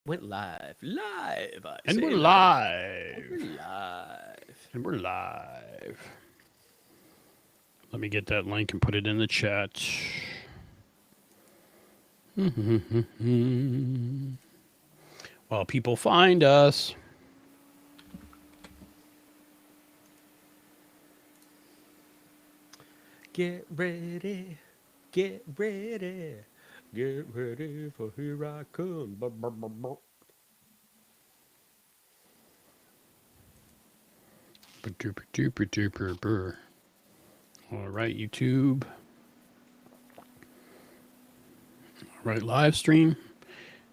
went live. Live. I And say we're live. live. We're live. And we're live. Let me get that link and put it in the chat. While people find us. Get ready. Get ready. Get ready for here I come. All right, YouTube. All right, live stream.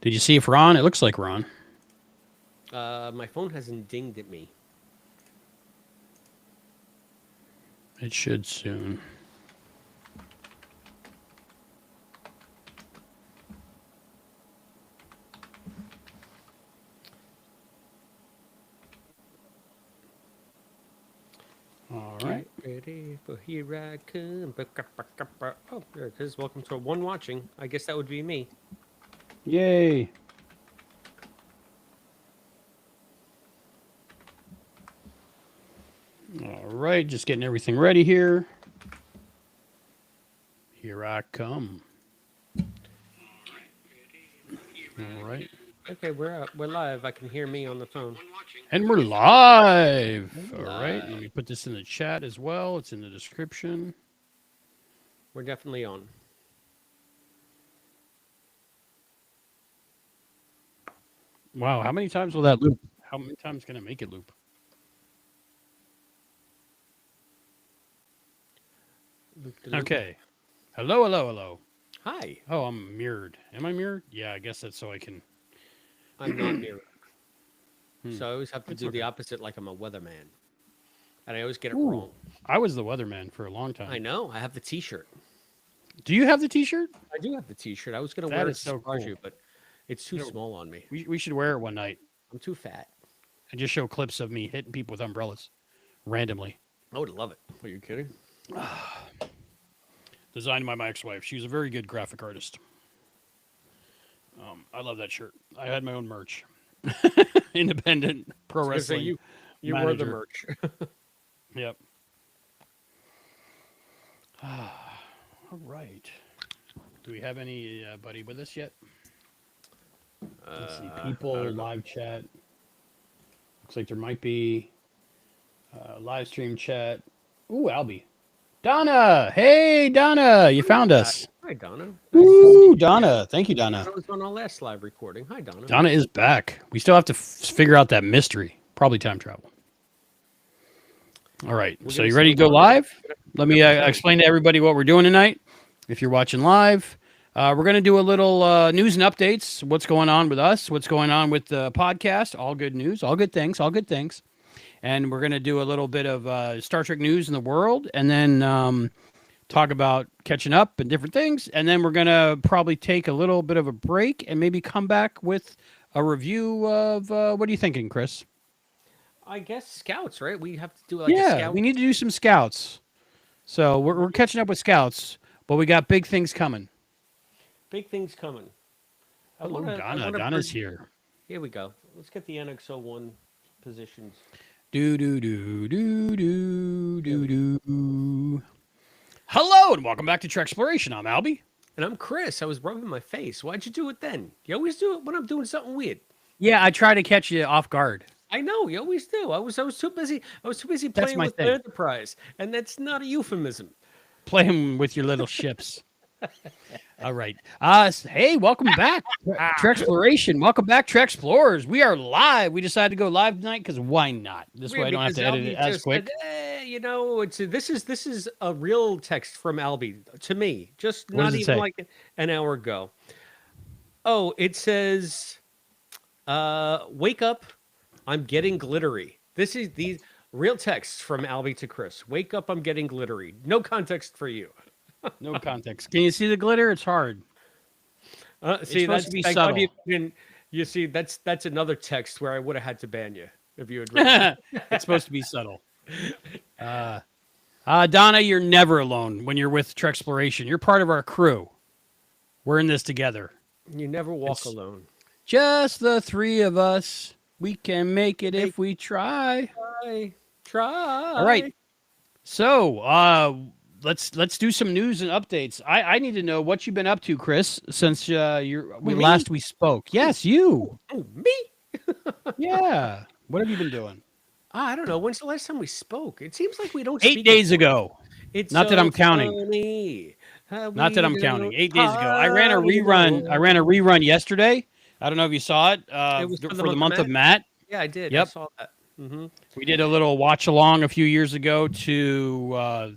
Did you see if we're on? It looks like we're on. My phone hasn't dinged at me. It should soon. All right. Get ready for here I come. Oh, there it is. Welcome to one watching. I guess that would be me. Yay. All right, just getting everything ready here. Here I come. All right. Okay, we're live. I can hear me on the phone. And we're live. We're All right, live. let me put this in the chat as well. It's in the description. We're definitely on. Wow, how many times will that loop? How many times can I make it loop? Okay. Hello, hello, hello. Hi. Oh, I'm mirrored. Am I mirrored? Yeah, I guess that's so I can. I'm not mirrored. Hmm. So I always have to It's do the okay. opposite like I'm a weatherman. And I always get it Ooh, wrong. I was the weatherman for a long time. I know. I have the t-shirt. Do you have the T-shirt? I do have the t-shirt. I was going to That wear it is to so surprise cool. you, but it's too small on me. We should wear it one night I'm too fat. and just show clips of me hitting people with umbrellas randomly. I would love it. Are you kidding? Designed by my ex-wife. She was a very good graphic artist. I love that shirt. I had my own merch. Independent pro I was gonna say, wrestling. you were the manager. merch. Yep. All right. Do we have anybody with us yet? Let's see. People, live chat. Looks like there might be live stream chat. Ooh, Albie. Donna! Hey, Donna! You found us. Hi, Donna. Ooh, Donna. Thank you, Donna. Donna was on our last live recording. Hi, Donna. Donna is back. We still have to figure out that mystery. Probably time travel. All right. So you ready to go live? Let me explain to everybody what we're doing tonight. If you're watching live, we're going to do a little news and updates. What's going on with us? What's going on with the podcast? All good news. All good things. All good things. And we're going to do a little bit of Star Trek news in the world, and then talk about catching up and different things. And then we're going to probably take a little bit of a break and maybe come back with a review of what are you thinking, Chris? I guess scouts, right? We have to do like a Yeah, scout. we need to do some scouts. So we're catching up with scouts, but we got big things coming. Big things coming. Hello, Donna. Donna's here. Here we go. Let's get the NX01 positions. Do do do do do do do. Hello and welcome back to Treksploration. I'm Albie. And I'm Chris. I was rubbing my face. Why'd you do it then? You always do it when I'm doing something weird. Yeah, I try to catch you off guard. I know you always do. I was too busy. I was too busy That's playing my with thing. the Enterprise, and that's not a euphemism. Playing with your little ships. All right. Hey, welcome back, Treksploration. Welcome back, Treksplorers. We are live. We decided to go live tonight because why not? This way I don't have to edit it as quick. You know, this is a real text from Albie to me, just What not does it even say? like an hour ago. Oh, it says, "Wake up! I'm getting glittery." This is these real texts from Albie to Chris. Wake up! I'm getting glittery. No context for you. No context. Can you see the glitter? It's hard. See, supposed that's to be thank God subtle. you see, that's another text where I would have had to ban you if you had written. It's supposed to be subtle. Donna, you're never alone when you're with Treksploration. You're part of our crew. We're in this together. You never walk alone. Just the three of us. We can make it if we try. Try. All right. So, let's do some news and updates. I need to know what you've been up to, Chris, since last we spoke. Yes, you. Oh, me? Yeah. What have you been doing? I don't know. When's the last time we spoke? It seems like we don't 8 speak days ago. It's Not that I'm counting. funny how Not that we I'm counting. don't 8 days ago. I ran a party rerun. no I ran a rerun yesterday. I don't know if you saw it. It was For the month of Matt. Yeah, I did. Yep. I saw that. Mm-hmm. We did a little watch along a few years ago to I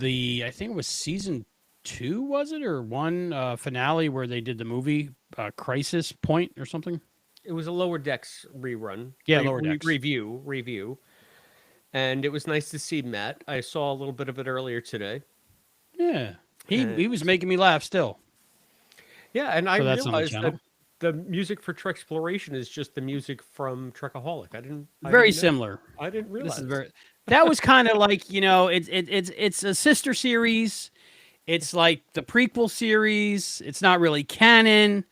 think it was season 2, was it, or one finale where they did the movie Crisis Point or something. It was a Lower Decks rerun. Yeah, Lower Decks review, and it was nice to see Matt. I saw a little bit of it earlier today. Yeah, he was making me laugh still. Yeah, and I that's on the realized channel. that the music for Treksploration is just the music from Trekaholic. Very similar. I didn't realize. This is that was kind of like, it's a sister series. It's like the prequel series. It's not really canon,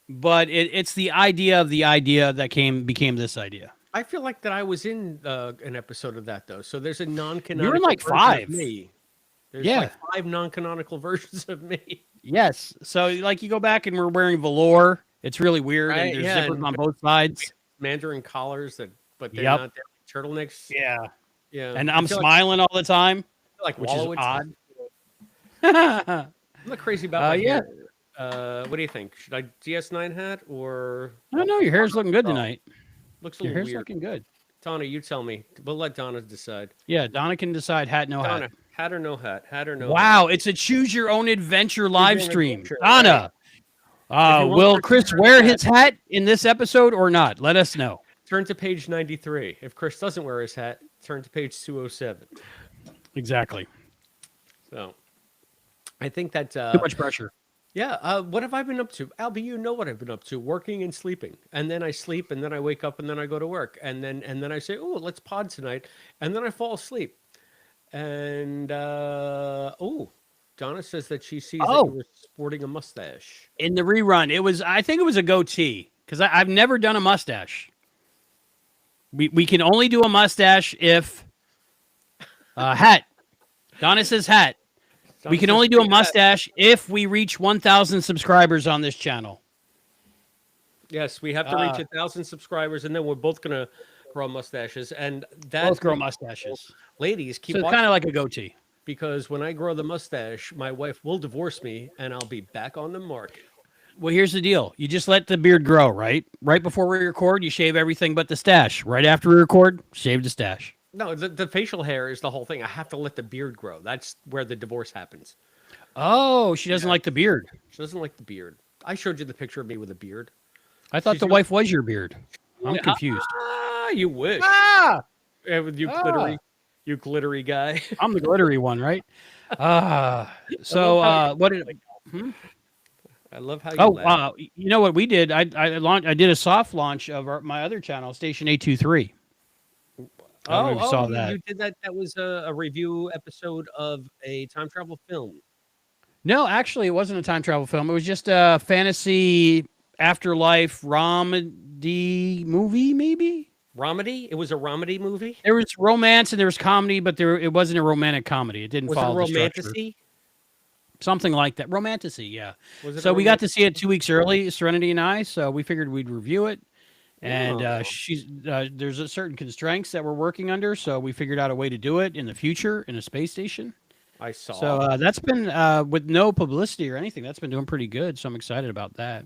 but it's the idea of the idea that became this idea. I feel like that I was in an episode of that though. So there's a non-canonical. You're in like version 5. Of me. There's Yeah. like 5 non-canonical versions of me. Yes. So like you go back and we're wearing velour. It's really weird, Right, and there's yeah, zippers and on both sides. Mandarin collars but they're Yep. not turtlenecks. Yeah. Yeah. And I I'm feel smiling all the time, like which is Wallowitz. odd. I'm not crazy about my yeah. hair. What do you think? Should I DS9 hat or I don't know. Your hair's looking good tonight. looks a Your little hair's weird? looking good. Donna, you tell me. We'll let Donna decide. Yeah, Donna can decide hat, no Donna, hat. hat or no hat? Hat or no Wow, hat? it's a choose your own adventure live Choose your own stream. adventure, Donna, want will to Chris turn wear hat- his hat in this episode or not? Let us know. Turn to page 93. If Chris doesn't wear his hat, turn to page 207. Exactly. So, I think that... Too much pressure. Yeah, what have I been up to? Albie, you know what I've been up to. Working and sleeping. And then I sleep, and then I wake up, and then I go to work. And then I say, oh, let's pod tonight. And then I fall asleep. And, Donna says that she sees that you were sporting a mustache. In the rerun, I think it was a goatee, because I've never done a mustache. We can only do a mustache if... hat. Donna says hat. We can only do a mustache if we reach 1,000 subscribers on this channel. Yes, we have to reach 1,000 subscribers, and then we're both going to grow mustaches. And Both grow mustaches. Ladies, keep So it's watching. kind of like a goatee. Because when I grow the mustache, my wife will divorce me, and I'll be back on the market. Well, here's the deal. You just let the beard grow, right? Right before we record, you shave everything but the stash. Right after we record, shave the stash. No, the facial hair is the whole thing. I have to let the beard grow. That's where the divorce happens. Oh, she doesn't like the beard. She doesn't like the beard. I showed you the picture of me with a beard. I thought She's the gonna- wife was your beard. I'm confused. You wish. Ah! With you glittery guy. I'm the glittery one, right? So what did... I love how you laugh. You know what we did? I did a soft launch of my other channel, Station 823. I don't know if you saw that. You did that. That was a review episode of a time travel film. No, actually, it wasn't a time travel film. It was just a fantasy afterlife comedy movie, maybe? Romedy? It was a romedy movie? There was romance and there was comedy, but it wasn't a romantic comedy. It didn't Was follow it the structure. romantasy? Something like that. Romantasy, yeah. Was it So a we got to see it 2 weeks early, Serenity and I, so we figured we'd review it. And Oh. there's a certain constraints that we're working under, so we figured out a way to do it in the future in a space station. I saw. So that's been, with no publicity or anything, that's been doing pretty good, so I'm excited about that.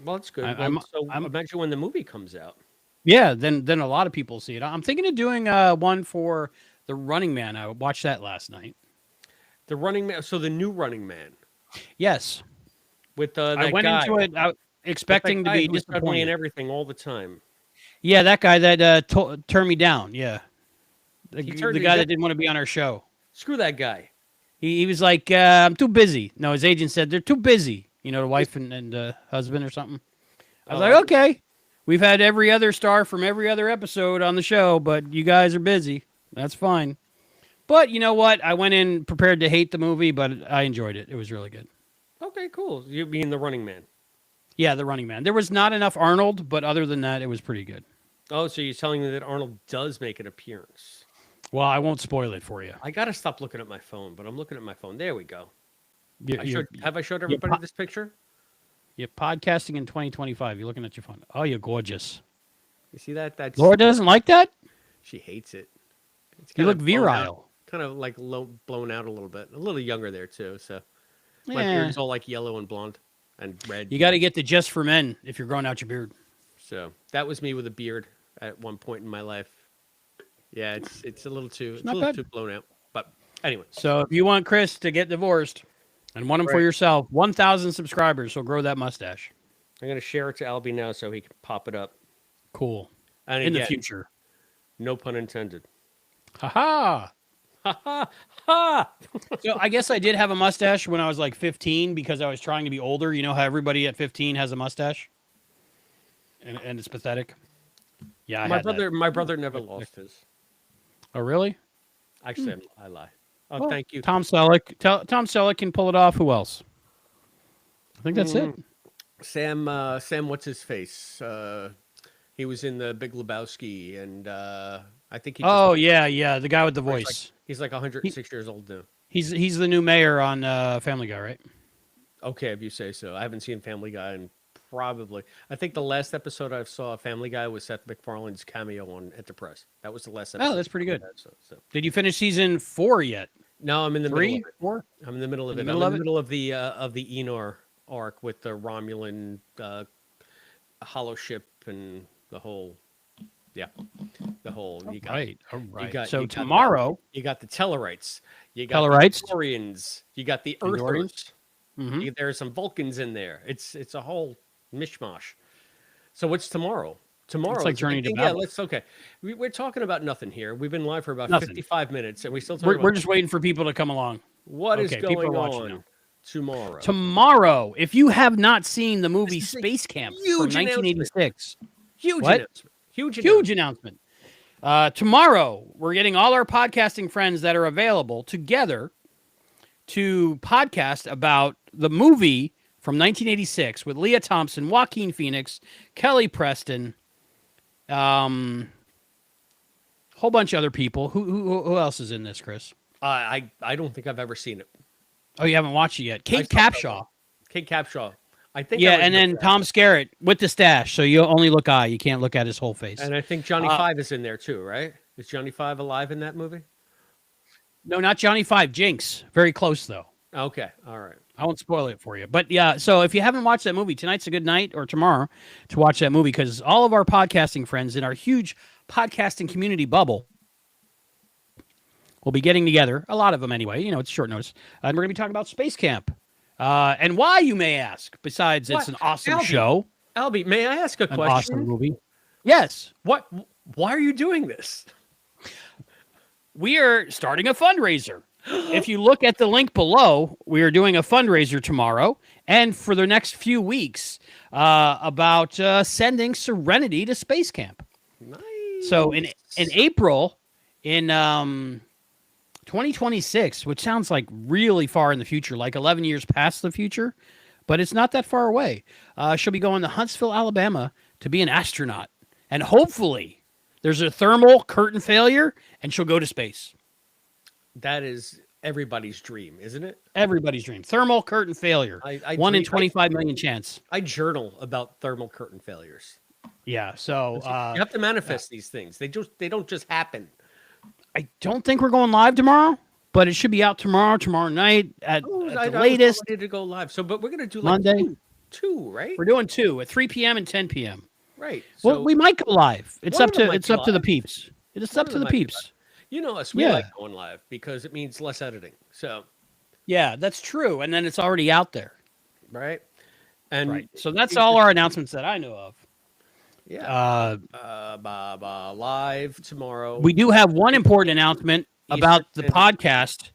Well, that's good. I'm imagine when the movie comes out. Yeah, then a lot of people see it. I'm thinking of doing one for The Running Man. I watched that last night. The Running Man. So the new Running Man Yes. with that I went guy. into it expecting to be who's ugly and disappointed. everything all the time. Yeah, that guy that turned me down. Yeah, the turned you guy that down? didn't want to be on our show. Screw that guy. He was like, I'm too busy. No, his agent said they're too busy. You know, the wife and husband or something. I was like, okay. We've had every other star from every other episode on the show, but you guys are busy. That's fine. But you know what? I went in prepared to hate the movie, but I enjoyed it. It was really good. Okay, cool. You mean The Running Man? Yeah, the Running Man. There was not enough Arnold, but other than that, it was pretty good. Oh, so you're telling me that Arnold does make an appearance? Well, I won't spoil it for you. I gotta stop looking at my phone, but I'm looking at my phone. There we go. You, Have I showed everybody this picture? you're podcasting in 2025. You're looking at your phone. Oh, you're gorgeous. You see that? That's Laura doesn't like that? she hates it. It's You kind look of blown out- virile. kind of like blown out a little bit. A little younger there too. So my Yeah. beard's all like yellow and blonde and red. You got to get the Just for Men if you're growing out your beard. So that was me with a beard at one point in my life. Yeah, it's a little too not bad. too blown out. But anyway, So if you want Chris to get divorced and want him for Right. yourself, 1,000 subscribers, so grow that mustache. I'm gonna share it to Albie now so he can pop it up. Cool. And In the again, future. no pun intended. Ha-ha. Ha ha ha! So I guess I did have a mustache when I was like 15 because I was trying to be older. You know how everybody at 15 has a mustache? And it's pathetic. Yeah, I had that. My brother never lost his. Oh, really? Actually, I lie. Oh, Well, thank you. Tom Selleck. Tom Selleck can pull it off. Who else? I think that's it. Sam, what's his face? He was in the Big Lebowski, and I think he. Oh, yeah. The guy with the voice. He's like 106 years old now. He's the new mayor on Family Guy, right? Okay, if you say so. I haven't seen Family Guy in probably. I think the last episode I saw of Family Guy was Seth MacFarlane's cameo on Enterprise. That was the last episode. Oh, that's pretty good. So. Did you finish season 4 yet? No, I'm in the middle 3, of it. 4? I'm in the middle of it. I'm in the middle of the Enor arc with the Romulan hollow ship and the whole. Yeah, the whole. You got, Right. All right. got- So you got tomorrow, You got the Tellarites. You got Tellarites. the Andorians. You got the Andorians. Earthers. Mhm. There are some Vulcans in there. It's a whole mishmash. So what's tomorrow? Tomorrow, It's like is the Journey big to thing. Babel. Let's okay. We're talking about nothing here. We've been live for about Nothing. 55 minutes, and we still talking we're about just waiting for people to come along. what is okay, people are going watching on now. tomorrow. Tomorrow, if you have not seen the movie This is a Space Camp from huge announcement. 1986, Huge What? announcement. Huge huge announcement. Tomorrow, we're getting all our podcasting friends that are available together to podcast about the movie from 1986 with Leah Thompson, Joaquin Phoenix, Kelly Preston, whole bunch of other people. Who else is in this, Chris? I don't think I've ever seen it. Oh, you haven't watched it yet. Kate saw that Capshaw. Kate Capshaw. I think. Yeah, I was and then with that. Tom Skerritt with the stash, so you only look eye. You can't look at his whole face. And I think Johnny Five is in there too, right? Is Johnny Five alive in that movie? No, not Johnny Five. Jinx. Very close, though. Okay, all right. I won't spoil it for you. But yeah, so if you haven't watched that movie, tonight's a good night or tomorrow to watch that movie because all of our podcasting friends in our huge podcasting community bubble will be getting together. A lot of them anyway. You know, it's short notice. And we're going to be talking about Space Camp. And why, you may ask, besides it's What? an awesome Albie, show, Albie, may I ask a an question? awesome movie. Yes. What? Why are you doing this? We are starting a fundraiser. If you look at the link below, we are doing a fundraiser tomorrow and for the next few weeks about sending Serenity to Space Camp. Nice. So in April, in 2026, which sounds like really far in the future, like 11 years past the future, but it's not that far away. She'll be going to Huntsville, Alabama to be an astronaut. And hopefully there's a thermal curtain failure and she'll go to space. That is everybody's dream, isn't it? Everybody's dream. Thermal curtain failure. I 1 in dream- 25 million chance. I journal about thermal curtain failures. Yeah. So You have to manifest these things. They don't just happen. I don't think we're going live tomorrow, but it should be out tomorrow night at I the latest. was ready to go live. So, but we're gonna do like Monday. two, right? We're doing 2 at 3 p.m. and 10 p.m. Right. Well, So we might go live. It's one up of them to might it's be up to the live. peeps. It's One up of to the them might be peeps. you know us. We Yeah. like going live because it means less editing. So, Yeah, that's true. And then it's already out there. right. And Right. So that's all our announcements that I know of. yeah. Live tomorrow. We do have one important announcement about the podcast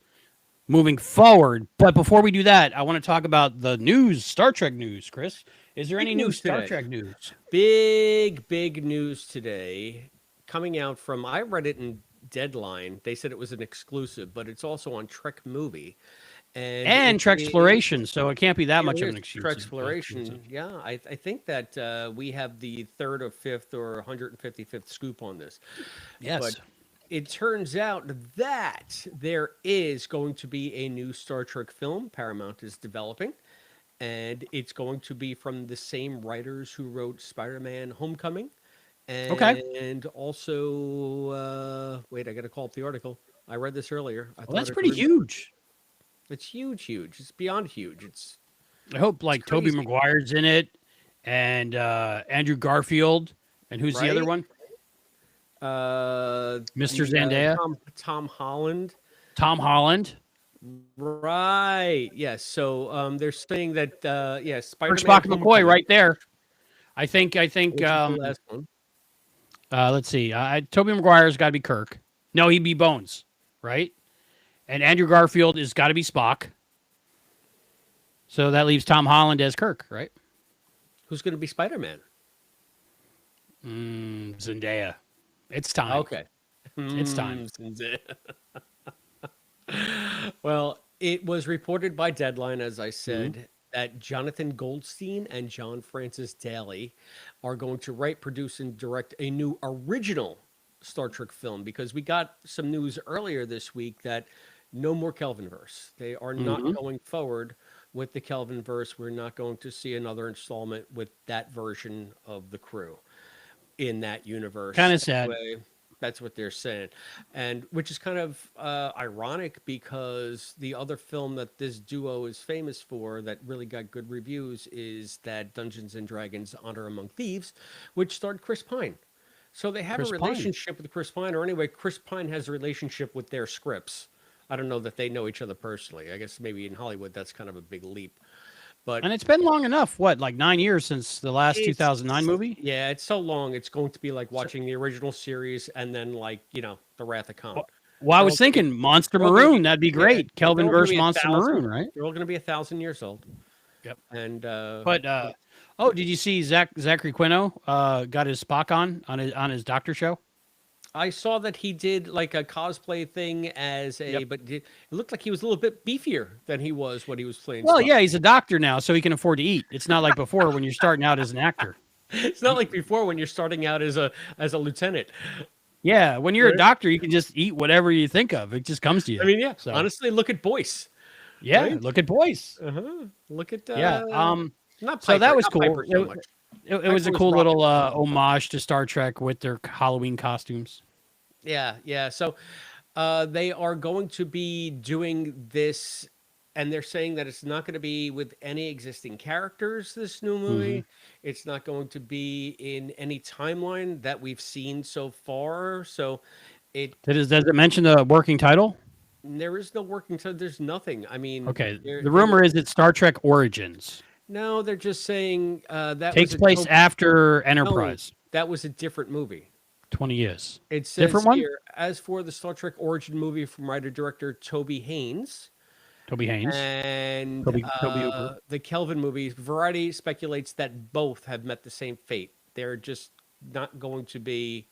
moving forward. But before we do that, I want to talk about the news, Star Trek news, Chris. Is there Big any new news Star today. Trek news? Big news today coming out from, I read it in Deadline. They said it was an exclusive, but it's also on Trek Movie. And Treksploration, so it can't be that much of an excuse. Treksploration, yeah. I think that we have the third or fifth or 155th scoop on this. Yes. But it turns out that there is going to be a new Star Trek film Paramount is developing, and it's going to be from the same writers who wrote Spider-Man: Homecoming, and also wait, I got to call up the article. I read this earlier. Well, that's pretty huge. It's huge, huge. It's beyond huge. I hope like Tobey Maguire's in it, and Andrew Garfield, and who's the other one? Mr. Zendaya, Tom Holland. Tom Holland. Right. Yes. So they're saying that Spider-Man. Spock McCoy right there. I think the last one. Let's see. Tobey Maguire's got to be Kirk. No, he'd be Bones, right? And Andrew Garfield has got to be Spock. So that leaves Tom Holland as Kirk, right? Who's going to be Spider-Man? Zendaya. It's time. Okay. It's time. Well, it was reported by Deadline, as I said, that Jonathan Goldstein and John Francis Daly are going to write, produce, and direct a new original Star Trek film, because we got some news earlier this week that no more Kelvinverse. They are not going forward with the Kelvinverse. We're not going to see another installment with that version of the crew in that universe. Kind of sad. That's what they're saying. And which is kind of ironic, because the other film that this duo is famous for that really got good reviews is that Dungeons and Dragons Honor Among Thieves, which starred Chris Pine. So they have a relationship with Chris Pine, or anyway, Chris Pine has a relationship with their scripts. I don't know that they know each other personally. I guess maybe in Hollywood that's kind of a big leap. And it's been long enough. What, like 9 years since the last 2009 movie? Yeah, it's so long. It's going to be like watching the original series and then like, The Wrath of Khan. Well, I was thinking Monster Maroon. That'd be great. Kelvinverse Monster Maroon, right? They're all going to be 1,000 years old. Yep. And did you see Zachary Quino got his Spock on his doctor show? I saw that he did like a cosplay thing but it looked like he was a little bit beefier than he was when he was playing. Well, yeah, he's a doctor now, so he can afford to eat. It's not like before when you're starting out as an actor. It's not like before when you're starting out as a lieutenant. Yeah, when you're a doctor, you can just eat whatever you think of. It just comes to you. I mean, yeah. So. Honestly, look at Boyce. Yeah, right? Look at Boyce. Look at Not Piper, so that was cool. It was a cool little Rocket. Homage to Star Trek with their Halloween costumes. Yeah. So they are going to be doing this, and they're saying that it's not going to be with any existing characters, this new movie. It's not going to be in any timeline that we've seen so far. So does it mention the working title? There is no working title. There's nothing. I mean, okay. The rumor is it's Star Trek Origins. No, they're just saying that takes place after Enterprise. No, that was a different movie. 20 years. It says different one? Here, as for the Star Trek Origin movie from writer-director Toby Haynes. And the Kelvin movies, Variety speculates that both have met the same fate. They're just not going to be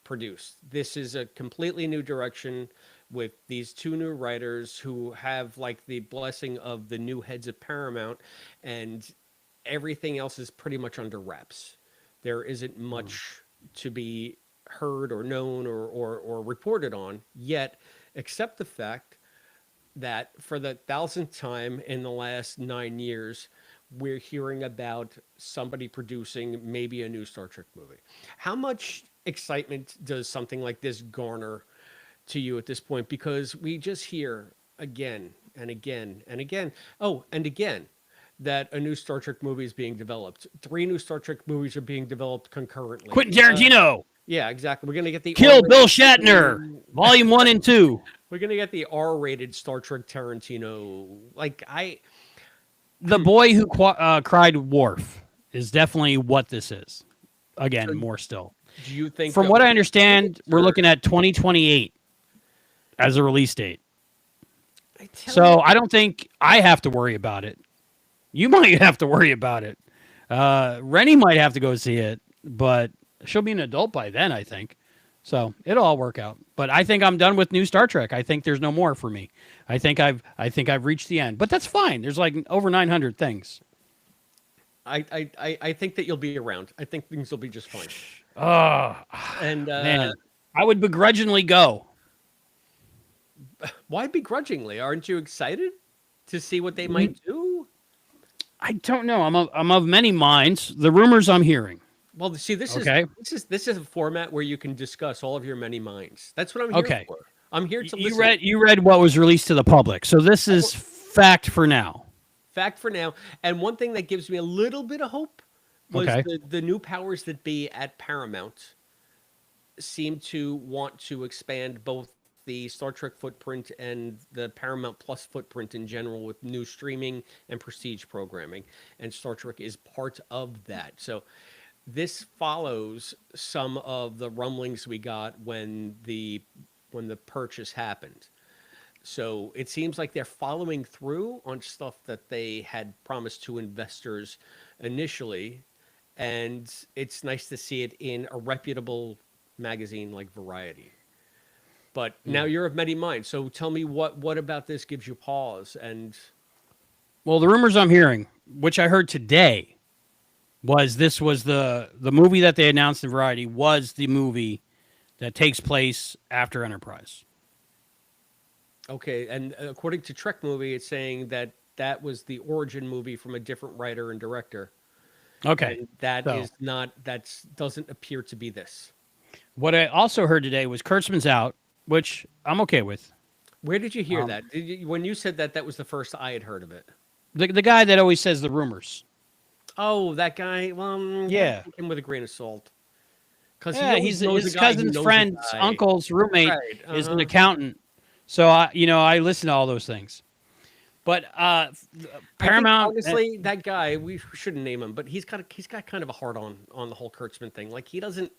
produced. This is a completely new direction with these two new writers who have like the blessing of the new heads of Paramount, and everything else is pretty much under wraps. There isn't much to be heard or known or reported on yet, except the fact that for the 1,000th time in the last 9 years, we're hearing about somebody producing maybe a new Star Trek movie. How much excitement does something like this garner to you at this point? Because we just hear again and again and again. Oh, and again, that a new Star Trek movie is being developed. 3 new Star Trek movies are being developed concurrently. Quentin Tarantino. Yeah, exactly. We're going to get the Kill Bill Shatner, Volume 1 and 2. We're going to get the R-rated Star Trek Tarantino. The boy who cried Worf is definitely what this is. Again, more still. Do you think? From what I understand, we're looking at 2028 as a release date. I don't think I have to worry about it. You might have to worry about it. Rennie might have to go see it, but she'll be an adult by then, I think. So it'll all work out. But I think I'm done with new Star Trek. I think there's no more for me. I think I've reached the end. But that's fine. There's like over 900 things. I think that you'll be around. I think things will be just fine. Oh, And man. I would begrudgingly go. why begrudgingly? Aren't you excited to see what they might do? I don't know. I'm of many minds. The rumors I'm hearing. Well, see, this Okay. is a format where you can discuss all of your many minds. That's what I'm here Okay. for. I'm here to You listen. you read what was released to the public. So this is fact for now. Fact for now. And one thing that gives me a little bit of hope was Okay. the new powers that be at Paramount seem to want to expand both the Star Trek footprint and the Paramount Plus footprint in general with new streaming and prestige programming. And Star Trek is part of that. So this follows some of the rumblings we got when the purchase happened. So it seems like they're following through on stuff that they had promised to investors initially, and it's nice to see it in a reputable magazine like Variety. But now you're of many minds. So tell me what about this gives you pause? And Well, the rumors I'm hearing, which I heard today, was this was the movie that they announced in Variety was the movie that takes place after Enterprise. okay, and according to Trek Movie, it's saying that that was the origin movie from a different writer and director. Okay. And that So- is not doesn't appear to be this. What I also heard today was Kurtzman's out, which I'm okay with. Where did you hear that? When you said that, that was the first I had heard of it. The guy that always says the rumors. Oh, that guy. Well, Yeah. take him with a grain of salt. Because Yeah, he's his cousin's friend's uncle's roommate Right, is an uh-huh. accountant. So I listen to all those things. But Paramount, Honestly, that guy, we shouldn't name him, but he's got kind of a hard on the whole Kurtzman thing. Like he doesn't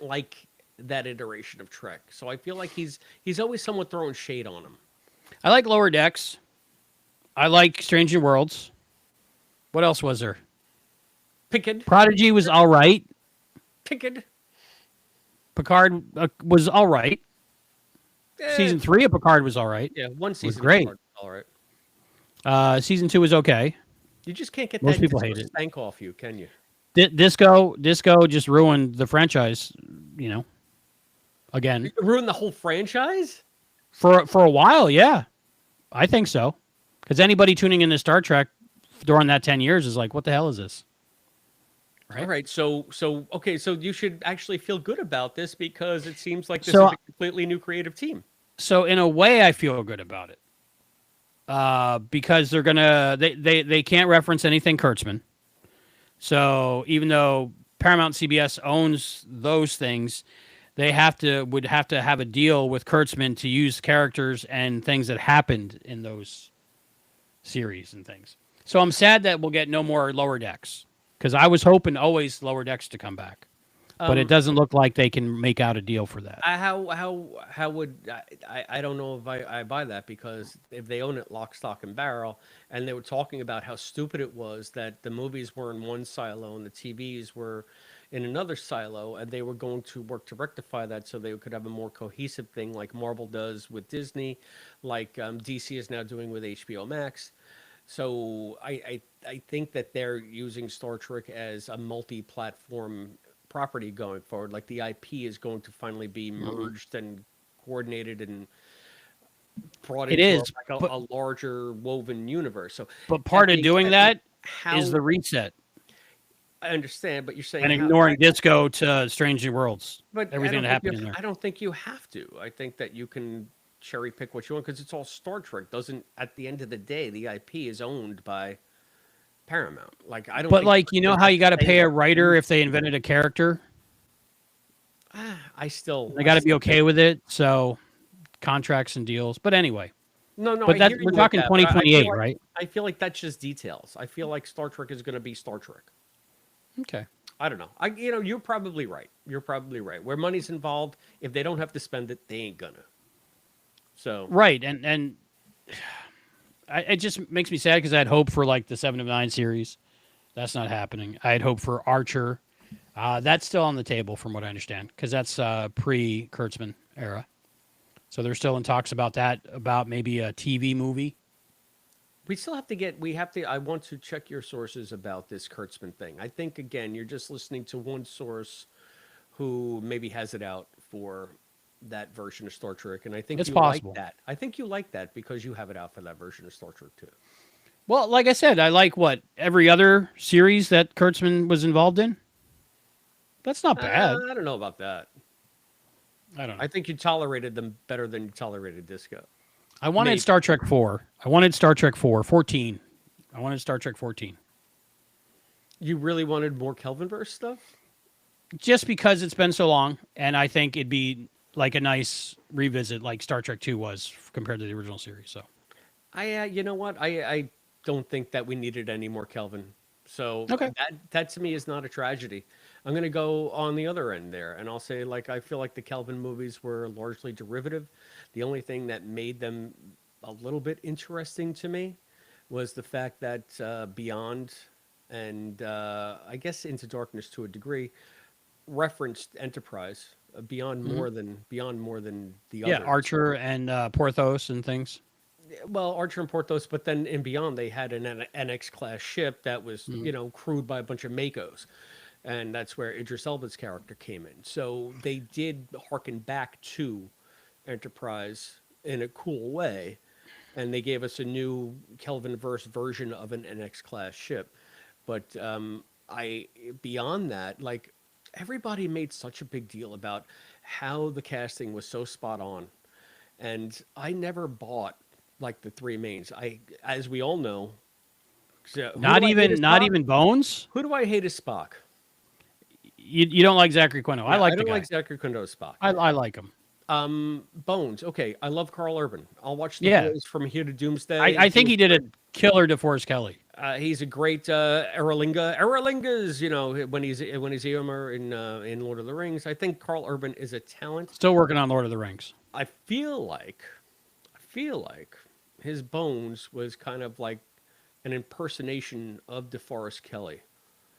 like that iteration of Trek. So I feel like he's always somewhat throwing shade on him. I like Lower Decks. I like Strange New Worlds. What else was there? Pickard. Prodigy was all right. Pickard. Picard was all right. Eh, Season 3 of Picard was all right. Yeah, one season. great. All right. Season 2 was okay. You just can't get Most that people disco hate it. stank off you, can you? Disco just ruined the franchise. Again Ruin the whole franchise? for a while. Yeah, I think so. Because anybody tuning into Star Trek during that 10 years is like, what the hell is this? Right. All right. So okay. So you should actually feel good about this because it seems like this So- is a completely new creative team. So in a way, I feel good about it. Because they're gonna they can't reference anything Kurtzman. So even though Paramount CBS owns those things, they would have to have a deal with Kurtzman to use characters and things that happened in those series and things. So I'm sad that we'll get no more Lower Decks because I was hoping always Lower Decks to come back, but it doesn't look like they can make out a deal for that. How would I don't know if I buy that because if they own it lock, stock, and barrel, and they were talking about how stupid it was that the movies were in one silo and the TVs were in another silo, and they were going to work to rectify that so they could have a more cohesive thing like Marvel does with Disney, like DC is now doing with HBO Max. So I think that they're using Star Trek as a multi-platform property going forward. Like the IP is going to finally be merged and coordinated and brought It into is, a larger woven universe. So, But part of doing that how is the reset I understand, but you're saying and how- ignoring Disco to Strange New Worlds. but everything that happened in there. I don't think you have to. I think that you can cherry pick what you want because it's all Star Trek. Doesn't at the end of the day, the IP is owned by Paramount. Like I don't. But think like, you know how you got to say pay a that- writer if they invented a character? I still. They got to be okay with it. So contracts and deals. But anyway, No, but I that hear you we're with talking that, but I feel 2028, like- right? I feel like that's just details. I feel like Star Trek is going to be Star Trek. Okay. I don't know. You're probably right. You're probably right. Where money's involved, if they don't have to spend it, they ain't gonna. So Right. And it just makes me sad because I had hope for like the 7 of 9 series. That's not happening. I had hope for Archer. That's still on the table, from what I understand, because that's pre-Kurtzman era. So they're still in talks about that, about maybe a TV movie. We still have to get. We have to. I want to check your sources about this Kurtzman thing. I think again, you're just listening to one source who maybe has it out for that version of Star Trek, and I think It's you like possible. that. I think you like that because you have it out for that version of Star Trek too. Well, like I said, I like what every other series that Kurtzman was involved in. That's not bad. I don't know about that. I don't know. I think you tolerated them better than you tolerated Disco. I wanted Maybe. Star Trek 4. I wanted Star Trek 4, 14. I wanted Star Trek 14. You really wanted more Kelvinverse stuff? Just because it's been so long, and I think it'd be like a nice revisit like Star Trek 2 was compared to the original series. So You know what? I don't think that we needed any more Kelvin. So okay. that to me is not a tragedy. I'm going to go on the other end there, and I'll say like I feel like the Kelvin movies were largely derivative. The only thing that made them a little bit interesting to me was the fact that Beyond and I guess Into Darkness to a degree referenced Enterprise beyond more than the Yeah, others. Archer and Porthos and things. Well, Archer and Porthos, but then in Beyond they had an NX class ship that was Mhm. crewed by a bunch of Makos, and that's where Idris Elba's character came in. So they did harken back to Enterprise in a cool way, and they gave us a new Kelvin-verse version of an NX class ship. But I beyond that, like everybody made such a big deal about how the casting was so spot on, and I never bought like the three mains. As we all know, so Not even Bones. Who do I hate as Spock? You don't like Zachary Quinto. I Yeah, like I the don't guy. like Zachary Quinto as Spock. I like him. Bones. Okay, I love Carl Urban. I'll watch the Yeah. boys from here to Doomsday. I think he did a killer DeForest Kelly. He's a great Eralinga. Eralinga's, when he's Eomer in Lord of the Rings. I think Carl Urban is a talent. Still working on Lord of the Rings. I feel like his Bones was kind of like an impersonation of DeForest Kelly.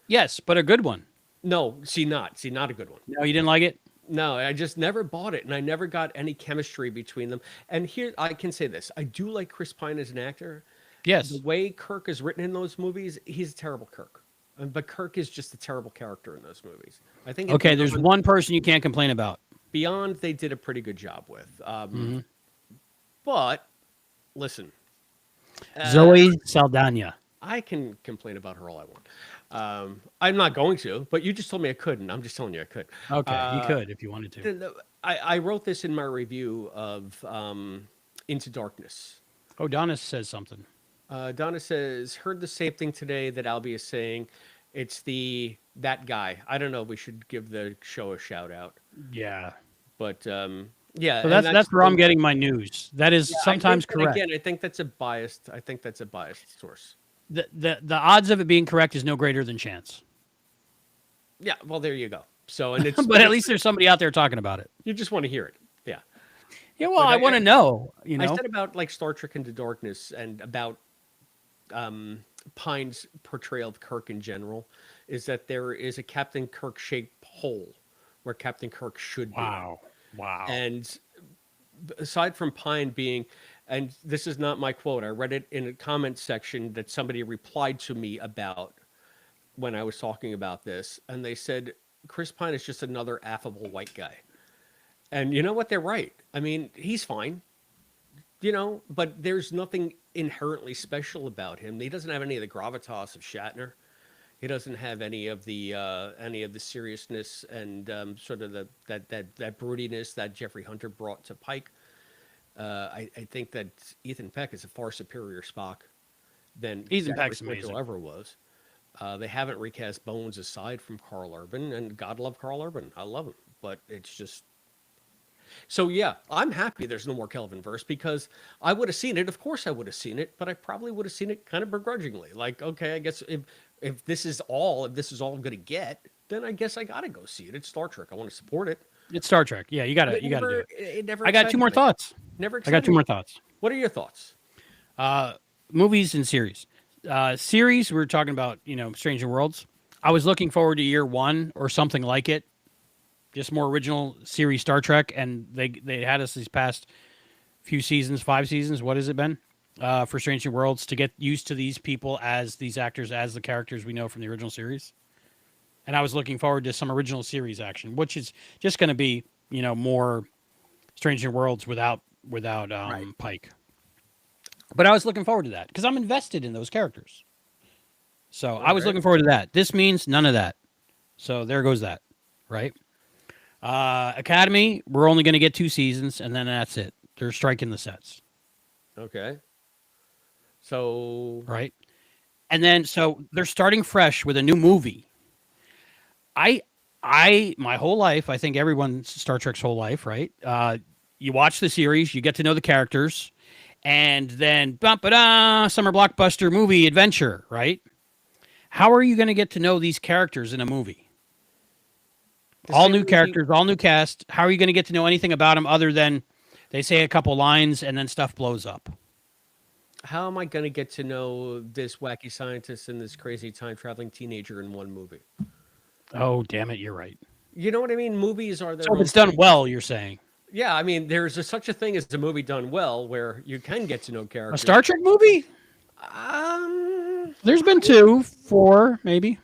Yes, but a good one. No, not a good one. No, you didn't like it? No, I just never bought it, and I never got any chemistry between them. And here, I can say this: I do like Chris Pine as an actor. Yes. The way Kirk is written in those movies, he's a terrible Kirk. But Kirk is just a terrible character in those movies. I think. Okay, there's one person you can't complain about. Beyond, they did a pretty good job with. Mm-hmm. But listen, Zoe Saldana. I can complain about her all I want. I'm not going to, but you just told me I couldn't. I'm just telling you I could. Okay, you could if you wanted to. I wrote this in my review of Into Darkness. Oh, Donna says something. Donna says, heard the same thing today that Albie is saying. It's that guy. I don't know. We should give the show a shout out. Yeah. But yeah. So that's where I'm getting my news. That is sometimes correct. Again, I think that's a biased source. The odds of it being correct is no greater than chance. Yeah, well, there you go. So, and it's but at least there's somebody out there talking about it. You just want to hear it. Yeah. Yeah, well, I want to know, I said about like Star Trek Into Darkness and about Pine's portrayal of Kirk in general is that there is a Captain Kirk shaped hole where Captain Kirk should be. Wow. And aside from Pine being, and this is not my quote, I read it in a comment section that somebody replied to me about when I was talking about this, and they said Chris Pine is just another affable white guy. And you know what? They're right. I mean, he's fine, but there's nothing inherently special about him. He doesn't have any of the gravitas of Shatner. He doesn't have any of the seriousness and sort of that broodiness that Jeffrey Hunter brought to Pike. I think that Ethan Peck is a far superior Spock than Ethan Peck's Quinto amazing. ever was. They haven't recast Bones aside from Carl Urban, and God love Carl Urban. I love him, but it's just. So yeah, I'm happy there's no more Kelvinverse because I would have seen it. Of course, I would have seen it, but I probably would have seen it kind of begrudgingly. Like, okay, I guess if this is all I'm going to get, then I guess I got to go see it. It's Star Trek. I want to support it. It's Star Trek. Yeah, you got to do it. It never. I got two more thoughts. Never. I got two more thoughts. What are your thoughts? Movies and series. Series, we were talking about, Stranger Worlds. I was looking forward to year one or something like it, just more original series Star Trek, and they had us these past few seasons, 5 seasons. What has it been? For Strange New Worlds to get used to these people as these actors as the characters we know from the original series. And I was looking forward to some original series action, which is just going to be more Strange New Worlds without Right. Pike. But I was looking forward to that because I'm invested in those characters. So Oh, I was very looking forward to that. This means none of that. So there goes that, right? Academy, we're only going to get 2 seasons, and then that's it. They're striking the sets, okay. So right? And then so they're starting fresh with a new movie. I my whole life, I think everyone's Star Trek's whole life, right? You watch the series, you get to know the characters, and then summer blockbuster movie adventure, right? How are you going to get to know these characters in a movie? the All same new movie. characters, all new cast. How are you going to get to know anything about them other than they say a couple lines and then stuff blows up? How am I going to get to know this wacky scientist and this crazy time traveling teenager in one movie? Oh, damn it, you're right. You know what I mean? Movies are So their if own it's done thing. well, you're saying Yeah, I mean, there's such a thing as a movie done well where you can get to know a characters. Star Trek movie? Um, There's been I 2, 4, maybe.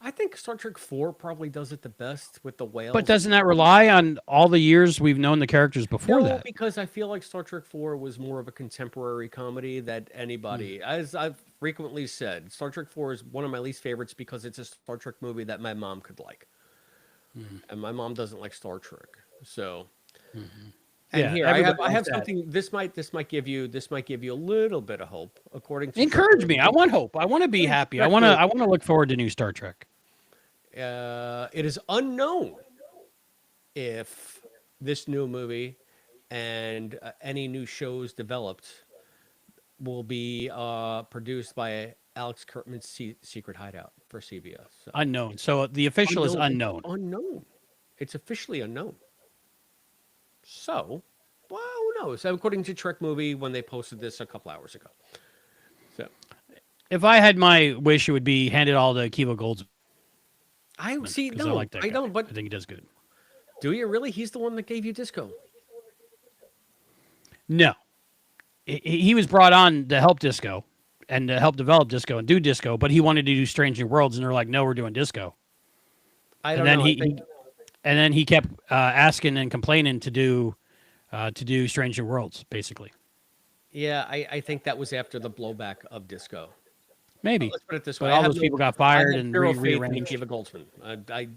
I think Star Trek 4 probably does it the best with the But whales. doesn't that rely on all the years we've known the characters before No, that? because I feel like Star Trek 4 was more of a contemporary comedy that Mm. anybody, as I've frequently said, Star Trek 4 is one of my least favorites because it's a Star Trek movie that my mom could like. Mm. And my mom doesn't like Star Trek. So, Hmm. and Yeah, here everybody I likes have that. something this might give you a little bit of hope according to Encourage me. I Treksploration. want hope. I want to be According to happy. I Treksploration, want to look forward to new Star Trek. it is unknown if this new movie and any new shows developed will be produced by Alex Kurtzman's Secret Hideout for CBS. So Unknown. So the official is unknown. It's unknown. unknown. It's officially unknown. So, well, who knows? According to Trek Movie, when they posted this a couple hours ago. So If I had my wish, it would be hand it all to Akiva Goldsman I see. because I No, like that I guy. don't. But I think he does good. do you really? He's the one that gave you Disco. No, he was brought on to help Disco and to help develop Disco and do Disco, but he wanted to do Strange New Worlds, and they're like, "No, we're doing Disco." I And don't then know. I think. he kept asking and complaining to do Strange New Worlds, basically. Yeah, I think that was after the blowback of Disco. Maybe, Let's put it this way: but all those people got fired I have and zero faith in rearranged. Akiva Goldsman. I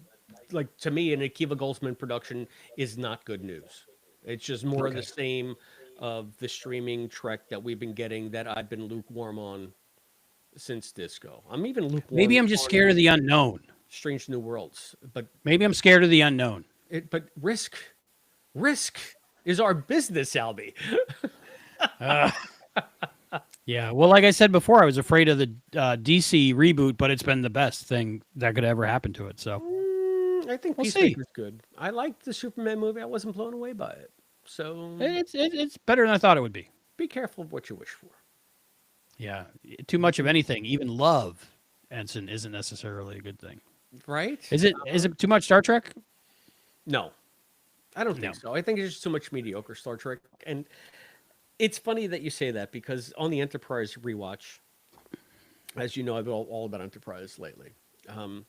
like to me, an Akiva Goldsman production is not good news. It's just more of the Okay. same of the streaming Trek that we've been getting that I've been lukewarm on since Disco. I'm even Maybe lukewarm I'm just on scared of the unknown. Strange New Worlds, but Maybe I'm scared of the unknown. risk is our business, Albie. Yeah. Well, like I said before, I was afraid of the DC reboot, but it's been the best thing that could ever happen to it. So I think we'll see. Peacemaker's good. I liked the Superman movie. I wasn't blown away by it. So It's better than I thought it would be. be careful of what you wish for. Yeah. Too much of anything, even love, Ensign, isn't necessarily a good thing. Right? Is it too much Star Trek? No, I don't No. think so. I think it's just too much mediocre Star Trek. And it's funny that you say that because on the Enterprise rewatch, as you know, I've been all about Enterprise lately. Um,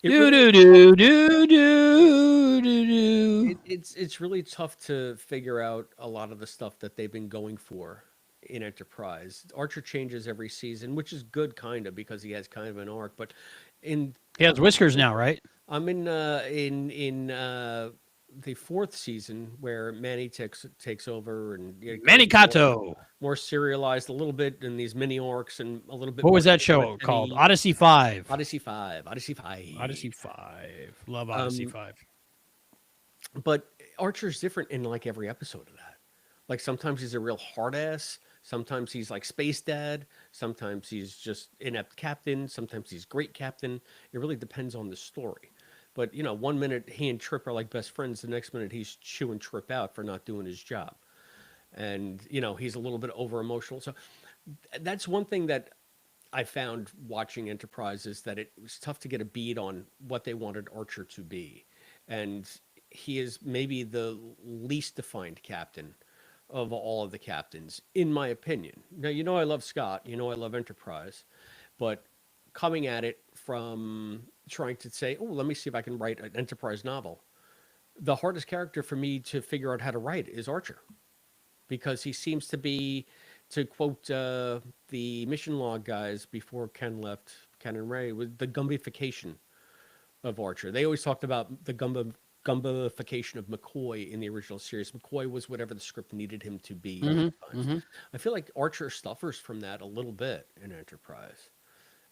it Do really do do do do do do. it's really tough to figure out a lot of the stuff that they've been going for in Enterprise. Archer changes every season, which is good, kind of, because he has kind of an arc. But in He has whiskers now, right? I'm in the fourth season where Manny takes over and Manicato. more serialized a little bit in these mini arcs and a little bit What more was that time show with called? Penny. Odyssey 5. Odyssey 5, Odyssey 5. Odyssey 5. Love Odyssey Um, 5. but Archer's different in like every episode of that. Like sometimes he's a real hard ass. Sometimes he's like space dad. Sometimes he's just inept captain. Sometimes he's great captain. It really depends on the story. But you know, one minute he and Trip are like best friends. The next minute he's chewing Trip out for not doing his job. And you know, he's a little bit over emotional. So that's one thing that I found watching Enterprises that it was tough to get a bead on what they wanted Archer to be. And he is maybe the least defined captain of all of the captains, in my opinion. Now, I love Scott, I love Enterprise, but coming at it from trying to say, oh, let me see if I can write an Enterprise novel, the hardest character for me to figure out how to write is Archer, because he seems to be, to quote the mission log guys before Ken left, Ken and Ray, with the gumbification of Archer. They always talked about the gumbification of McCoy in the original series. McCoy was whatever the script needed him to be. I feel like Archer suffers from that a little bit in Enterprise.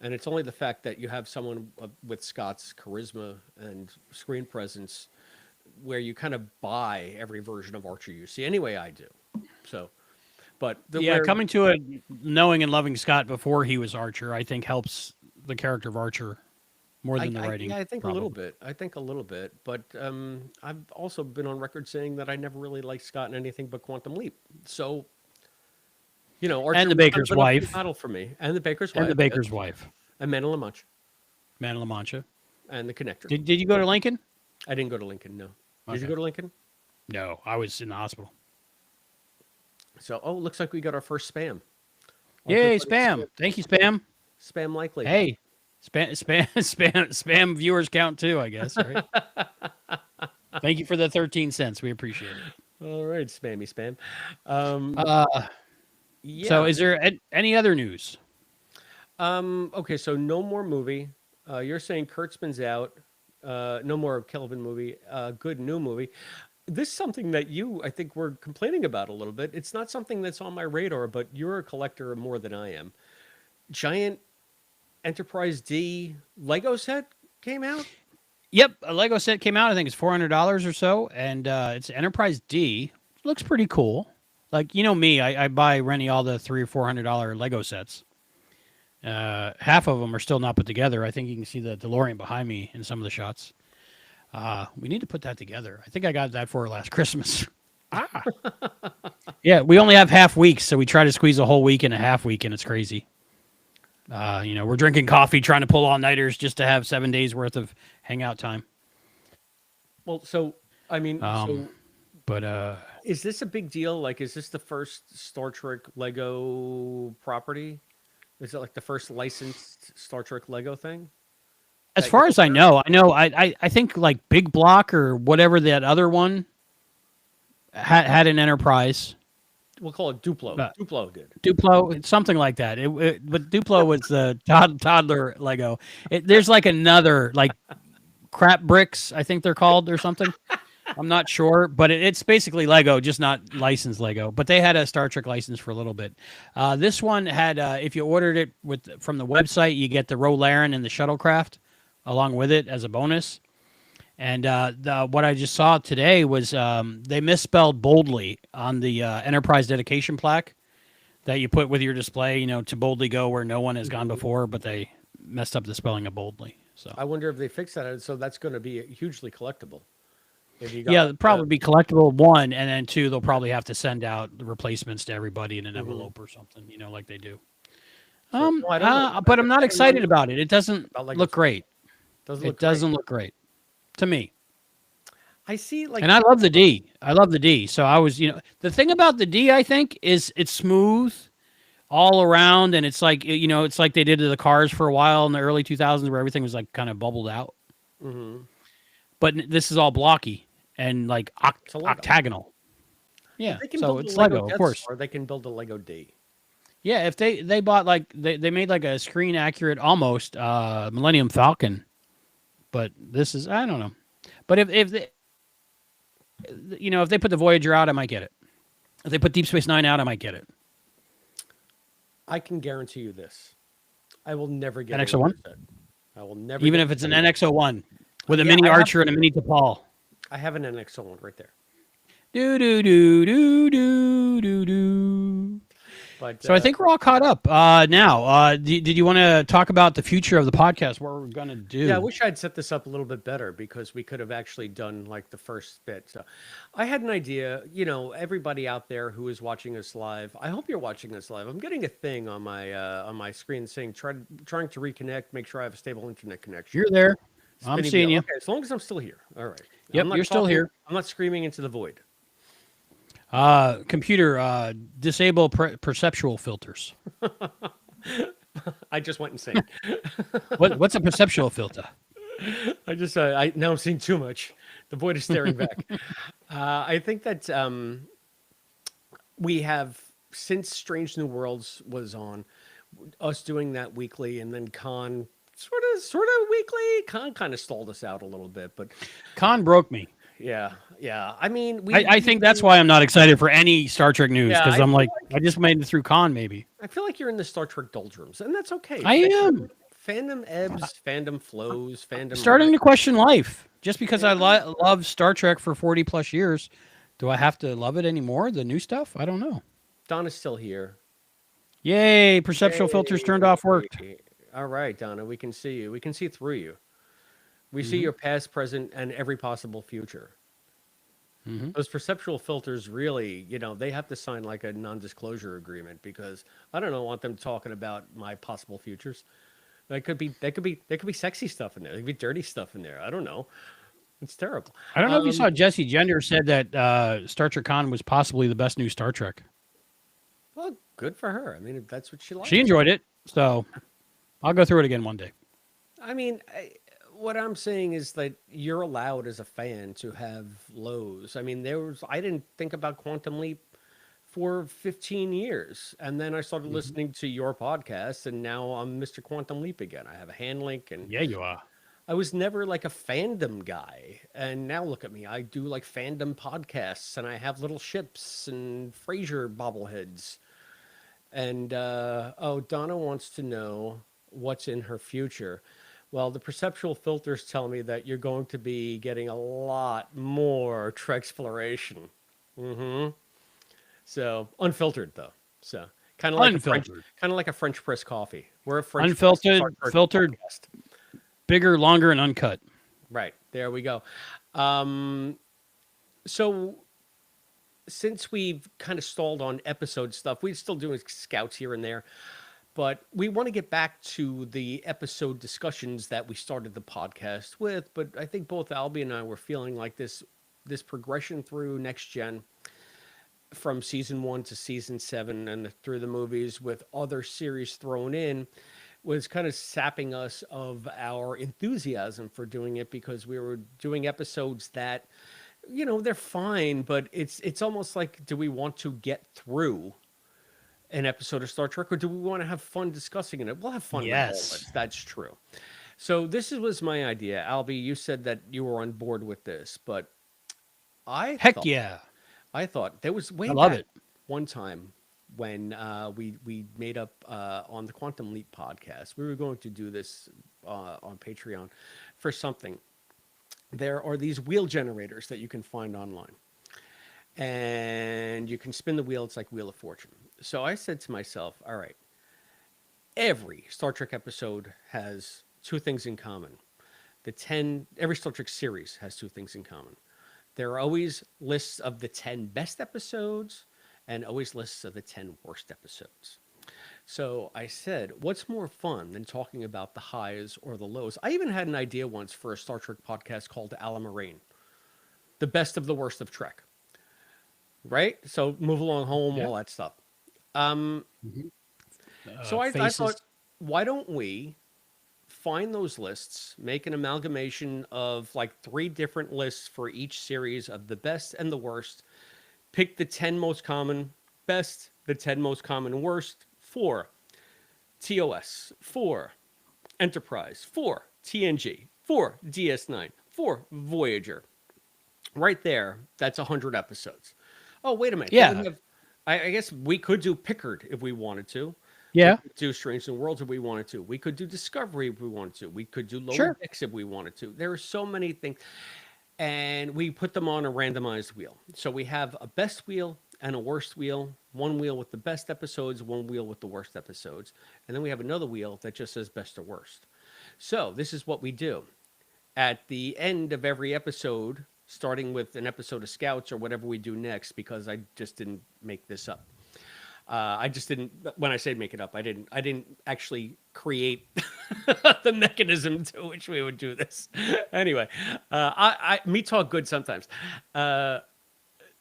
And it's only the fact that you have someone with Scott's charisma and screen presence where you kind of buy every version of Archer you see. Anyway, I do. So, but coming to it, knowing and loving Scott before he was Archer, I think helps the character of Archer more than the writing. Yeah, I think probably. A little bit. I think a little bit. But I've also been on record saying that I never really liked Scott in anything but Quantum Leap. So, Archer and the Baker's wife. Battle for me. And the Baker's wife. And the Baker's wife. And Man of La Mancha. Man of La Mancha. And the Connector. Did you go to Lincoln? I didn't go to Lincoln, no. Did you go to Lincoln? No, I was in the hospital. So, looks like we got our first spam. Yay, spam. Thank you, spam. Spam likely. Hey, spam viewers count too, I guess, right? Thank you for the 13 cents. We appreciate it. All right, spammy spam. Yeah. So is there any other news? Okay, so no more movie. You're saying Kurtzman's out. No more Kelvin movie. Good new movie. This is something that I think, were complaining about a little bit. It's not something that's on my radar, but you're a collector more than I am. Giant Enterprise D Lego set came out? Yep, a Lego set came out. I think it's $400 or so, and it's Enterprise D. Looks pretty cool. Like, me, I buy Rennie all the $300 or $400 Lego sets. Half of them are still not put together. I think you can see the DeLorean behind me in some of the shots. We need to put that together. I think I got that for her last Christmas. Yeah, we only have half weeks, so we try to squeeze a whole week in a half week, and it's crazy. We're drinking coffee, trying to pull all-nighters just to have 7 days worth of hangout time. Well, but is this a big deal? Like, is this the first Star Trek Lego property? Is it like the first licensed Star Trek Lego thing? As far as I know, I think like Big Block or whatever that other one had an Enterprise. We'll call it Duplo. Duplo did. Duplo, something like that. But Duplo was the toddler Lego. There's like another, like crap bricks, I think they're called or something. I'm not sure, but it's basically Lego, just not licensed Lego. But they had a Star Trek license for a little bit. This one had, if you ordered it from the website, you get the Rolaren and the shuttlecraft along with it as a bonus. And what I just saw today was they misspelled boldly on the Enterprise dedication plaque that you put with your display, to boldly go where no one has gone before, but they messed up the spelling of boldly. So I wonder if they fix that. So that's going to be hugely collectible. It'll probably be collectible, 1, and then 2, they'll probably have to send out the replacements to everybody in an envelope or something, like they do. But I'm not excited about it. It doesn't look great. It doesn't look great to me. I see, and I love the D. So I was, the thing about the D, I think, is it's smooth all around, and it's like, it's like they did to the cars for a while in the early 2000s where everything was like kind of bubbled out. Mm-hmm. But this is all blocky and like octagonal. Yeah, so it's Lego, of course. Or they can build a Lego D. Yeah, if they bought like they made like a screen accurate almost Millennium Falcon, but this is, I don't know. But if they, if they put the Voyager out, I might get it. If they put Deep Space Nine out, I might get it. I can guarantee you this: I will never get an NX-01. I will never, even if it's an NX-01 with a mini Archer and a mini T'Pol. I have an NX-01 right there. Do do do do do do do. But So I think we're all caught up now. Did you want to talk about the future of the podcast? What we're going to do? yeah, I wish I'd set this up a little bit better because we could have actually done like the first bit. So I had an idea, everybody out there who is watching us live, I hope you're watching us live. I'm getting a thing on my screen saying trying to reconnect, make sure I have a stable internet connection. You're there. I'm Spinning seeing wheel. you. Okay, as long as I'm still here. All right. Yep, I'm not you're still talking- here. I'm not screaming into the void. Computer, disable perceptual filters. I just went insane. What's a perceptual filter? I just now I'm seeing too much. The void is staring back. I think that we have, since Strange New Worlds was on, us doing that weekly, and then Con sort of weekly. Con kind of stalled us out a little bit, but Con broke me. yeah. I mean, I think that's why I'm not excited for any Star Trek news, Yeah, because I I'm feel like, I just made it through Con, maybe. I feel like you're in the Star Trek doldrums, and that's okay. I am. Fandom ebbs, fandom flows, fandom Starting to rises. question life. Just because I love Star Trek for 40 plus years, do I have to love it anymore? The new stuff? I don't know. Donna's still here. Yay, perceptual filters turned off worked. All right, Donna, we can see you. We can see through you. We Mm-hmm. see your past, present, and every possible future. Mm-hmm. Those perceptual filters really, they have to sign like a non-disclosure agreement because I don't want them talking about my possible futures. There could be sexy stuff in there. There could be dirty stuff in there. I don't know. It's terrible. I don't know if you saw Jesse Gender said that Star Trek Con was possibly the best new Star Trek. Well, good for her. I mean, if that's what she likes. She enjoyed it, so I'll go through it again one day. I mean, what I'm saying is that you're allowed as a fan to have lows. I mean, I didn't think about Quantum Leap for 15 years. And then I started listening to your podcast, and now I'm Mr. Quantum Leap again. I have a hand link, and Yeah, you are. I was never like a fandom guy. And now look at me. I do like fandom podcasts, and I have little ships and Frasier bobbleheads. And, Donna wants to know what's in her future. Well, the perceptual filters tell me that you're going to be getting a lot more Treksploration. Mm-hmm. So unfiltered though. So kind of like a French press coffee. We're a French unfiltered, Star Trek filtered, podcast. bigger, longer, and uncut. Right there we go. So since we've kind of stalled on episode stuff, we're still doing scouts here and there. But we want to get back to the episode discussions that we started the podcast with. But I think both Albie and I were feeling like this progression through Next Gen from season 1 to season 7 and through the movies with other series thrown in was kind of sapping us of our enthusiasm for doing it because we were doing episodes that, they're fine, but it's almost like, do we want to get through an episode of Star Trek, or do we want to have fun discussing it? We'll have fun with all this. That's true. So this was my idea. Albie, you said that you were on board with this, but I thought there was way back one time when we made up on the Quantum Leap podcast. We were going to do this on Patreon for something. There are these wheel generators that you can find online. And you can spin the wheel. It's like Wheel of Fortune. So I said to myself, all right, every Star Trek episode has two things in common. Every Star Trek series has two things in common. There are always lists of the 10 best episodes and always lists of the 10 worst episodes. So I said, what's more fun than talking about the highs or the lows? I even had an idea once for a Star Trek podcast called Ala Moraine, the best of the worst of Trek. Right? So Move Along Home, all that stuff. So I thought, why don't we find those lists, make an amalgamation of like 3 different lists for each series of the best and the worst, pick the 10 most common best, the 10 most common worst for TOS, for Enterprise, for TNG, for DS9, for Voyager. Right there, that's 100 episodes. Oh, wait a minute. Yeah. I guess we could do Pickard if we wanted to. Yeah. We could do Strange New Worlds if we wanted to. We could do Discovery if we wanted to. We could do Lower Decks if we wanted to. There are so many things. And we put them on a randomized wheel. So we have a best wheel and a worst wheel. One wheel with the best episodes, one wheel with the worst episodes. And then we have another wheel that just says best or worst. So this is what we do. At the end of every episode, starting with an episode of Scouts or whatever we do next, because I just didn't make this up. I just didn't. When I say make it up, I didn't. I didn't actually create the mechanism to which we would do this. Anyway, me talk good sometimes.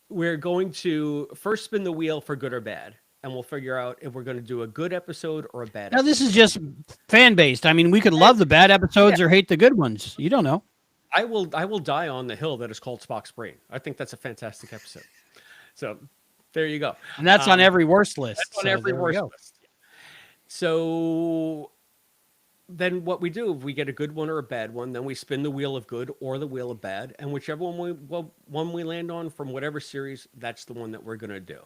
We're going to first spin the wheel for good or bad, and we'll figure out if we're going to do a good episode or a bad. Now, episode. this is just fan based. I mean, we could love the bad episodes or hate the good ones. You don't know. I will die on the hill that is called Spock's Brain. I think that's a fantastic episode. So there you go. And that's on every worst list. That's on every worst list. So then what we do, if we get a good one or a bad one, then we spin the wheel of good or the wheel of bad. And whichever one we land on from whatever series, that's the one that we're going to do.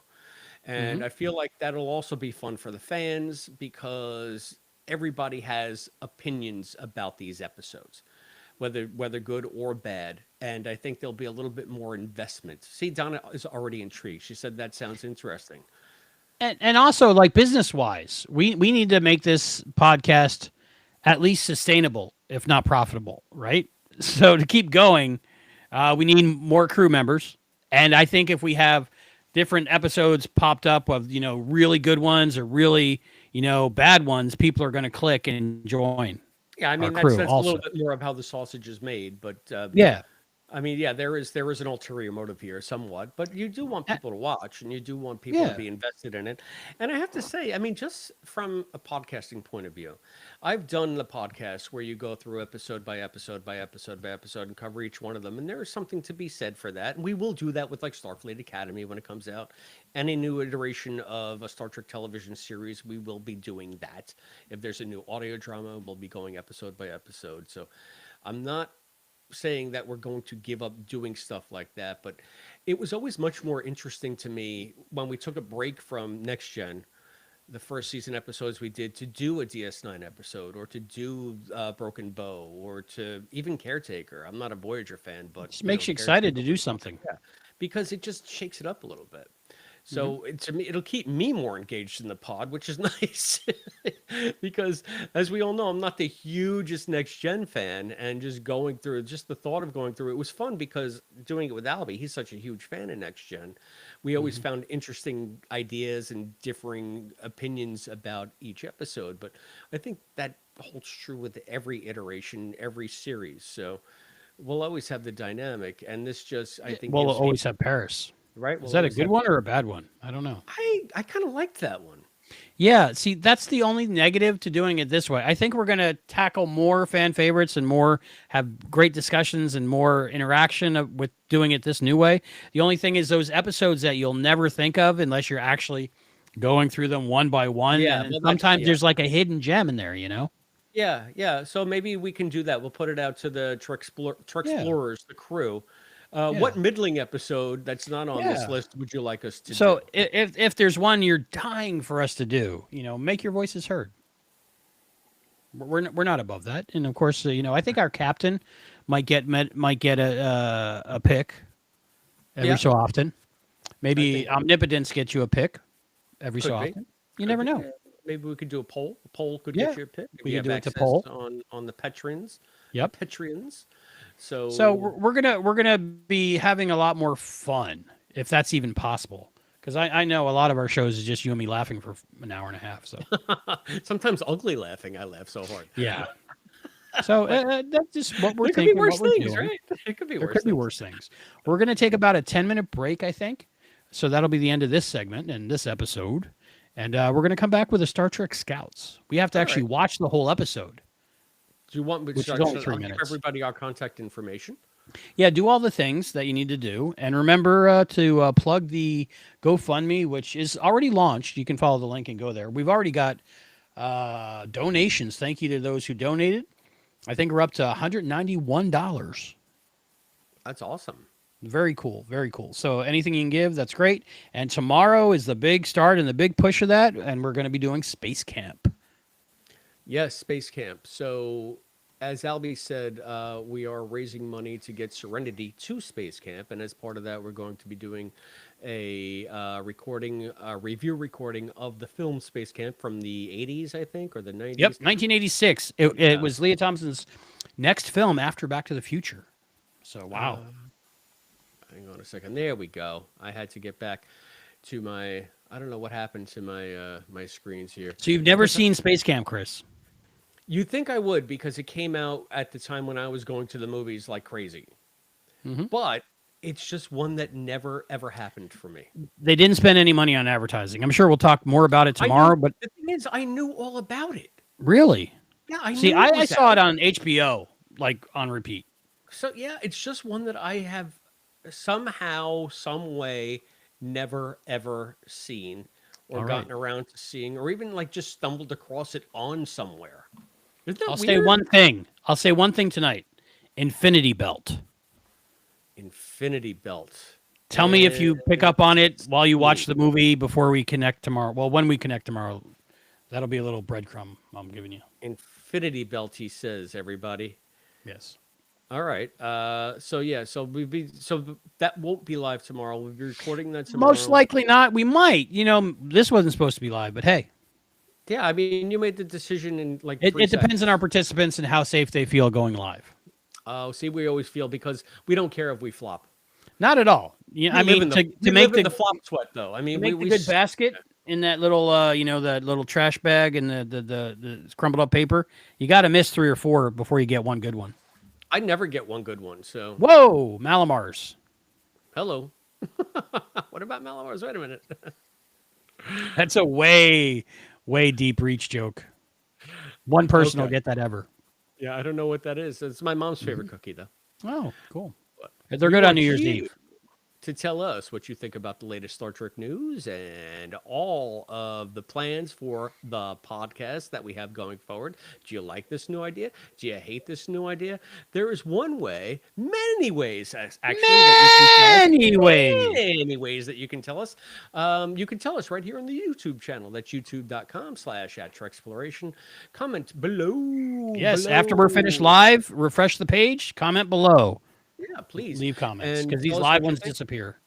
And I feel like that'll also be fun for the fans because everybody has opinions about these episodes, whether good or bad. And I think there'll be a little bit more investment. See, Donna is already intrigued. She said that sounds interesting. And also, like, business wise, we need to make this podcast at least sustainable, if not profitable, right? So to keep going, we need more crew members. And I think if we have different episodes popped up of, really good ones or really, bad ones, people are going to click and join. Yeah, I mean, that's a little bit more of how the sausage is made. But yeah. I mean, yeah, there is an ulterior motive here somewhat, but you do want people to watch and you do want people to be invested in it. And I have to say, I mean, just from a podcasting point of view, I've done the podcast where you go through episode by episode by episode by episode and cover each one of them. And there is something to be said for that. And we will do that with like Starfleet Academy when it comes out. Any new iteration of a Star Trek television series, we will be doing that. If there's a new audio drama, we'll be going episode by episode. So I'm not saying that we're going to give up doing stuff like that, but it was always much more interesting to me when we took a break from Next Gen, the first season episodes we did, to do a DS9 episode or to do Broken Bow or to even Caretaker. I'm not a Voyager fan, but it makes you excited to do something. Yeah, because it just shakes it up a little bit. So to me, it'll keep me more engaged in the pod, which is nice because as we all know, I'm not the hugest Next Gen fan, and just the thought of going through it was fun because doing it with Albie, he's such a huge fan of Next Gen. We always found interesting ideas and differing opinions about each episode, but I think that holds true with every iteration, every series. So we'll always have the dynamic, and this just, I think, we'll always have Paris. Right? Is that a good one or a bad one? I don't know. I kind of liked that one. Yeah, see, that's the only negative to doing it this way. I think we're going to tackle more fan favorites and more have great discussions and more interaction with doing it this new way. The only thing is those episodes that you'll never think of unless you're actually going through them one by one. Yeah, and sometimes there's like a hidden gem in there, Yeah. So maybe we can do that. We'll put it out to the Treksplorers, the crew. What middling episode that's not on this list would you like us to do? So if there's one you're dying for us to do, make your voices heard. We're not above that, and of course, I think our captain might get a pick every so often. Maybe Omnipotence gets you a pick every so often. You never know. Maybe we could do a poll. A poll could get you a pick. We could do it to poll on the Patreons. Yep, Patreons. So we're gonna be having a lot more fun, if that's even possible. Because I know a lot of our shows is just you and me laughing for an hour and a half. So sometimes ugly laughing. I laugh so hard. Yeah. So that's just what we're thinking. Could be worse things, right? It could be worse. There could be worse things. We're gonna take about a 10-minute break, I think. So that'll be the end of this segment and this episode. And we're gonna come back with a Star Trek Scouts. We have to actually watch the whole episode. Do you want me to start? Only 3 minutes. Give everybody our contact information? Yeah, do all the things that you need to do. And remember to plug the GoFundMe, which is already launched. You can follow the link and go there. We've already got donations. Thank you to those who donated. I think we're up to $191. That's awesome. Very cool. Very cool. So anything you can give, that's great. And tomorrow is the big start and the big push of that. And we're going to be doing Space Camp. Yes, Space Camp. So as Albie said, we are raising money to get Serenity to Space Camp, and as part of that, we're going to be doing a recording, review recording of the film Space Camp from the '80s, I think, or the Yep, '90s. 1986. It was Leah Thompson's next film after Back to the Future. So wow. Hang on a second. There we go. I had to get back to my. I don't know what happened to my my screens here. So you've never seen Space Camp, Chris? You think I would because it came out at the time when I was going to the movies like crazy. But it's just one that never ever happened for me. They didn't spend any money on advertising. I'm sure we'll talk more about it tomorrow. But the thing is, I knew all about it. really, Yeah, I see, knew I was saw out. it on HBO, like on repeat. So yeah, it's just one that I have somehow, some way, never ever seen or All right. gotten around to seeing, or even like just stumbled across it on somewhere. Isn't that I'll weird? say one thing. I'll say one thing tonight. Infinity Belt. Infinity Belt. Tell me if you pick up on it while you watch the movie before we connect tomorrow. Well, when we connect tomorrow, that'll be a little breadcrumb I'm giving you. Infinity Belt, he says, everybody. Yes. All right. So yeah, so that won't be live tomorrow. We'll be recording that tomorrow. Most likely not. We might. You know, this wasn't supposed to be live, but hey. Yeah, I mean, you made the decision in like It 3 depends seconds. on our participants and how safe they feel going live. Oh, see, we always feel because we don't care if we flop. Not at all. Yeah, I We live mean, in to we make live in the the flop sweat, though. I mean, make we the good basket in that little, you know, that little trash bag and the crumpled up paper. You got to miss 3 or 4 before you get one good one. I never get one good one. So Whoa, Malamars. hello. What about Malamars? Wait a minute. That's a way deep reach joke. One person will Okay. get that ever. Yeah, I don't know what that is. It's my mom's favorite cookie, though. Oh, cool. They're We good on want New Year's you Eve. to tell us what you think about the latest Star Trek news and all of the plans for the podcast that we have going forward. Do you like this new idea? Do you hate this new idea? There is one way, many ways, actually, that you can tell us. Many ways. Many ways that you can tell us. You can tell us right here on the YouTube channel. That's youtube.com/@Treksploration. Comment below. Yes, after we're finished live, refresh the page, comment below. Yeah, please. Leave comments And because these tell us live what you ones think. disappear.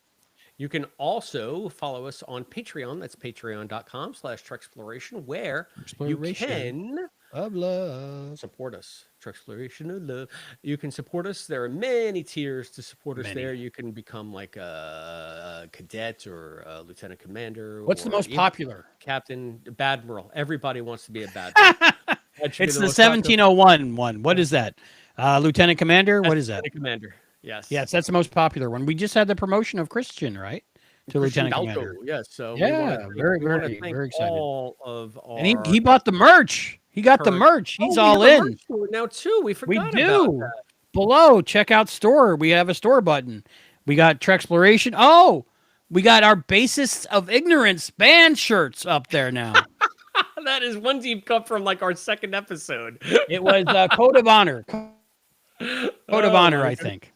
You can also follow us on Patreon. That's patreon.com/Treksploration, where you can Of love. support us. Treksploration of love. You can support us. There are many tiers to support us Many. there. You can become like a cadet or a lieutenant commander. What's the or most even popular? captain? Badmiral. Everybody wants to be a badmiral. That should be It's the most popular. 1701 one. What is that? Lieutenant Commander? What is that? Lieutenant commander. Yes. Yes, that's the most popular one. We just had the promotion of Christian, right? To Christian Lieutenant Dalto, Commander. yes. So Yeah, we wanna thank- very, we wanna very, thank very excited. all of our And he bought the merch. He got the current- merch. He's Oh, we all have a in. merch store now too. We We forgot about do. that. Below, check out store. We have a store button. We got Treksploration. Oh, we got our Basis of Ignorance band shirts up there now. That is one deep cut from like our second episode. It was Code of Honor. Code of Honor, I think.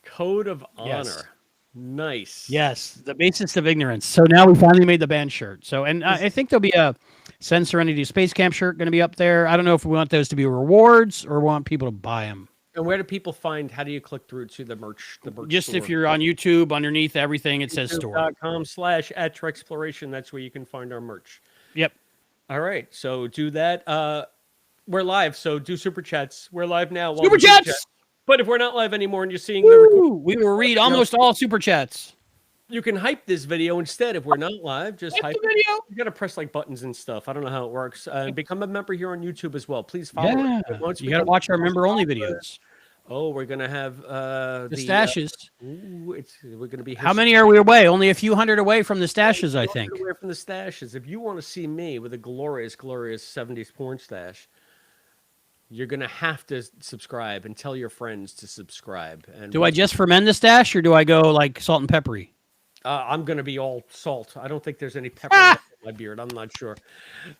Code of Honor. Yes. Nice. Yes, the Basis of Ignorance. So now we finally made the band shirt. So, and I think there'll be a Send Serenity Space Camp shirt going to be up there. I don't know if we want those to be rewards or want people to buy them. And where do people find? How do you click through to the merch? The merch Just store? if you're on YouTube, underneath everything, it says store. YouTube.com/@Treksploration. That's where you can find our merch. Yep. All right. So do that. We're live. So do super chats. We're live now. while Super we do chats! But if we're not live anymore and you're seeing the record, Woo! We will read almost all super chats. you can hype this video instead. If we're not live, just Hype hype the it. video. You gotta press like buttons and stuff. I don't know how it works. And become a member here on YouTube as well. Please follow. Yeah, us. Once you we got to get watch our the member-only popular- videos. Oh, we're gonna have The stashes. we're gonna be. How many are we away? Only a few hundred away from the stashes, I think. Away from the stashes. If you want to see me with a glorious, glorious '70s porn stash, you're gonna have to subscribe and tell your friends to subscribe. And Do I just ferment the stash, or do I go like salt and peppery? I'm gonna be all salt. I don't think there's any pepper left in my beard. I'm not sure.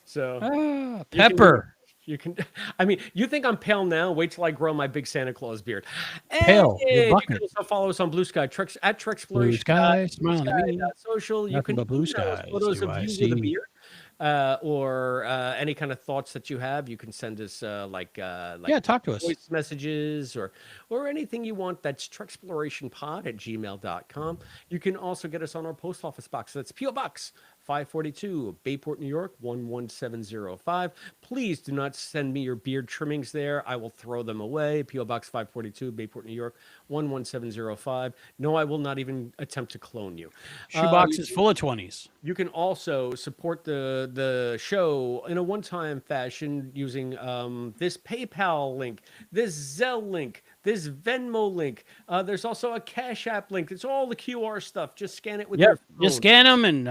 So Ah, You can do pepper. you can. I mean, you think I'm pale now? Wait till I grow my big Santa Claus beard. Pale, you're And you bucking. can also follow us on Blue Sky Treks at Treksploration. Blue sky, smiling at me. Social. You Nothing can but blue email us skies photos do of I you see. with a beard. or any kind of thoughts that you have, you can send us Yeah, talk to us. voice messages or anything you want. That's TreksplorationPod@gmail.com. You can also get us on our post office box. That's P.O. Box 542, Bayport, New York 11705. Please do not send me your beard trimmings there. I will throw them away. P.O. Box 542, Bayport, New York 11705. No, I will not even attempt to clone you. Shoebox is full of 20s. You can also support the show in a one-time fashion using this PayPal link, this Zelle link, this Venmo link. There's also a Cash App link. It's all the QR stuff. Just scan it with your phone. Just scan them, and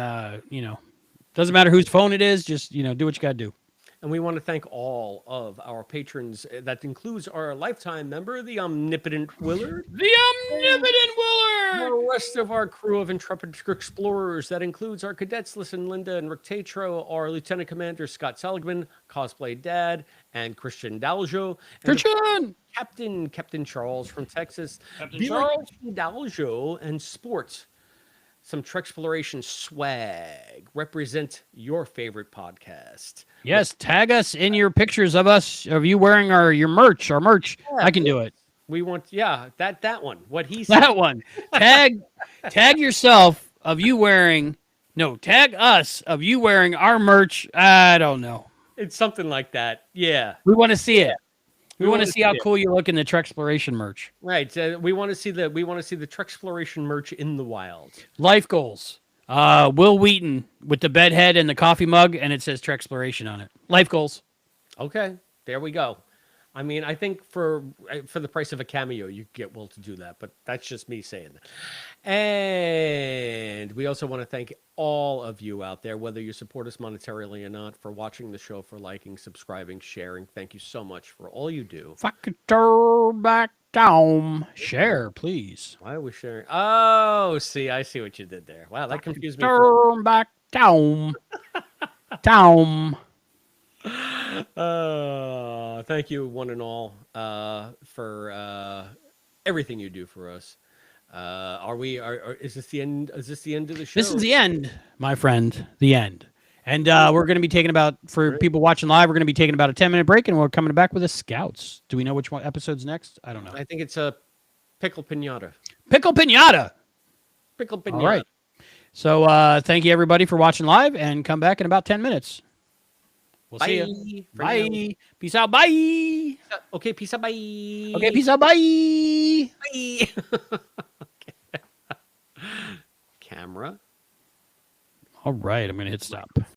doesn't matter whose phone it is. Just do what you got to do. And we want to thank all of our patrons. That includes our lifetime member, the Omnipotent Willard. The Omnipotent Willard! The rest of our crew of intrepid explorers. That includes our cadets, Listen Linda and Rick Tatro, our Lieutenant Commander, Scott Seligman, Cosplay Dad, and Christian Daljo. Christian! Captain Charles from Texas. Captain Charles. Daljo and Sports. Some Treksploration swag. Represent your favorite podcast. Yes, tag us in your pictures of you wearing your merch. Our merch. Yeah, I can do it. We want, that one. What he said. That one. Tag yourself of you wearing. No, tag us of you wearing our merch. I don't know. It's something like that. Yeah. We want to see it. We want to see how cool you look in the Treksploration merch. Right. We want to see the Treksploration merch in the wild. Life goals. Will Wheaton with the bed head and the coffee mug, and it says Treksploration on it. Life goals. Okay. There we go. I mean, I think for the price of a cameo, you get Will to do that, but that's just me saying that. And we also want to thank all of you out there, whether you support us monetarily or not, for watching the show, for liking, subscribing, sharing. Thank you so much for all you do. Factor back down. Share, please. Why are we sharing? Oh, see, I see what you did there. Wow, that confused me. Turn back down. Down. Thank you, one and all, for everything you do for us. Is this the end? Is this the end of the show? This is the end, my friend. The end. And we're going to be taking for people watching live, we're going to be taking about a 10-minute break, and we're coming back with a Scouts. Do we know which one episode's next? I don't know. I think it's a Pickle Pinata. Pickle Pinata. Pickle Pinata. All right. So thank you, everybody, for watching live, and come back in about 10 minutes. We'll see you. Bye. Now. Peace out. Bye. Okay, peace out. Bye. Okay, peace out. Bye. Bye. Camera. All right, I'm going to hit stop.